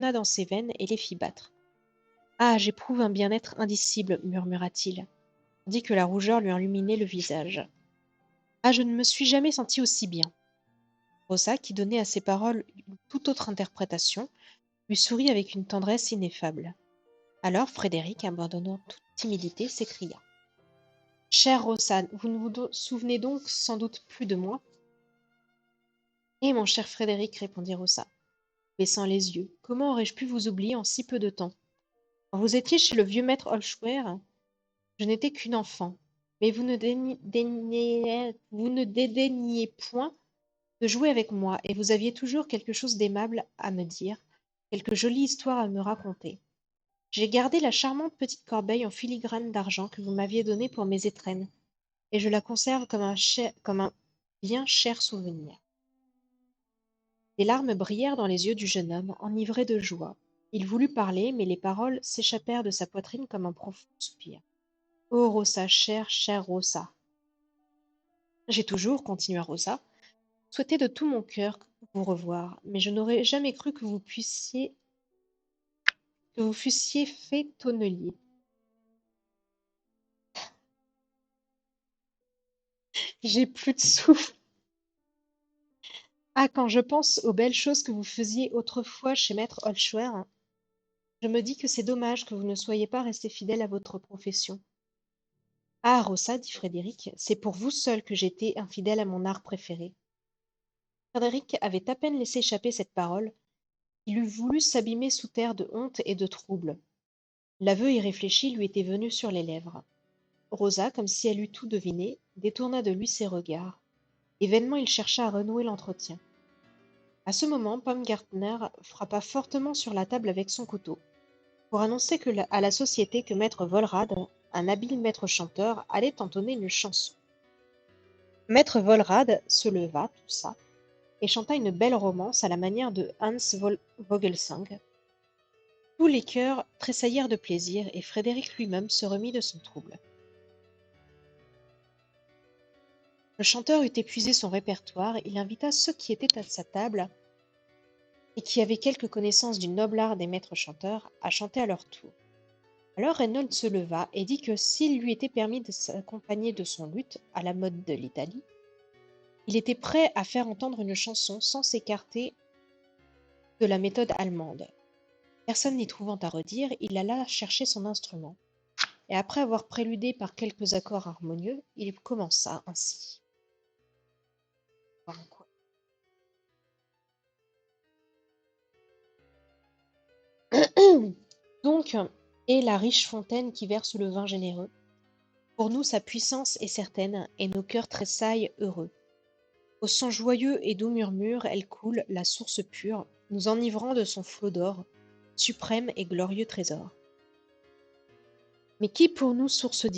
dans ses veines et les fit battre. Ah, j'éprouve un bien-être indicible, murmura-t-il, tandis que la rougeur lui illuminait le visage. Ah, je ne me suis jamais senti aussi bien. Rosa, qui donnait à ces paroles une toute autre interprétation, lui sourit avec une tendresse ineffable. Alors Frédéric, abandonnant toute timidité, s'écria. Chère Rosa, vous ne vous souvenez donc sans doute plus de moi? Eh, mon cher Frédéric, répondit Rosa, baissant les yeux, comment aurais-je pu vous oublier en si peu de temps? Quand vous étiez chez le vieux maître Holschwer, je n'étais qu'une enfant, mais vous ne dédaigniez point de jouer avec moi, et vous aviez toujours quelque chose d'aimable à me dire, quelque jolie histoire à me raconter. J'ai gardé la charmante petite corbeille en filigrane d'argent que vous m'aviez donnée pour mes étrennes, et je la conserve comme un bien cher souvenir. Des larmes brillèrent dans les yeux du jeune homme, enivré de joie. Il voulut parler, mais les paroles s'échappèrent de sa poitrine comme un profond soupir. Oh, Rosa, chère Rosa! J'ai toujours, continua Rosa, souhaité de tout mon cœur vous revoir, mais je n'aurais jamais cru que vous fussiez fait tonnelier. J'ai plus de souffle. Ah, quand je pense aux belles choses que vous faisiez autrefois chez maître Holschwer, je me dis que c'est dommage que vous ne soyez pas resté fidèle à votre profession. Ah, Rosa, dit Frédéric, c'est pour vous seul que j'étais infidèle à mon art préféré. Frédéric avait à peine laissé échapper cette parole, il eût voulu s'abîmer sous terre de honte et de trouble. L'aveu irréfléchi lui était venu sur les lèvres. Rosa, comme si elle eût tout deviné, détourna de lui ses regards, et vainement il chercha à renouer l'entretien. À ce moment, Baumgartner frappa fortement sur la table avec son couteau, pour annoncer à la société que maître Volrad, un habile maître chanteur, allait entonner une chanson. Maître Volrad se leva, toussa, et chanta une belle romance à la manière de Hans Vogelsang. Tous les cœurs tressaillirent de plaisir, et Frédéric lui-même se remit de son trouble. Le chanteur eut épuisé son répertoire, il invita ceux qui étaient à sa table et qui avaient quelque connaissance du noble art des maîtres chanteurs à chanter à leur tour. Alors Reynolds se leva et dit que s'il lui était permis de s'accompagner de son luth à la mode de l'Italie, il était prêt à faire entendre une chanson sans s'écarter de la méthode allemande. Personne n'y trouvant à redire, il alla chercher son instrument, et après avoir préludé par quelques accords harmonieux, il commença ainsi. Donc, est la riche fontaine qui verse le vin généreux. Pour nous, sa puissance est certaine, et nos cœurs tressaillent heureux. Au son joyeux et doux murmure, elle coule, la source pure, nous enivrant de son flot d'or, suprême et glorieux trésor. Mais qui pour nous source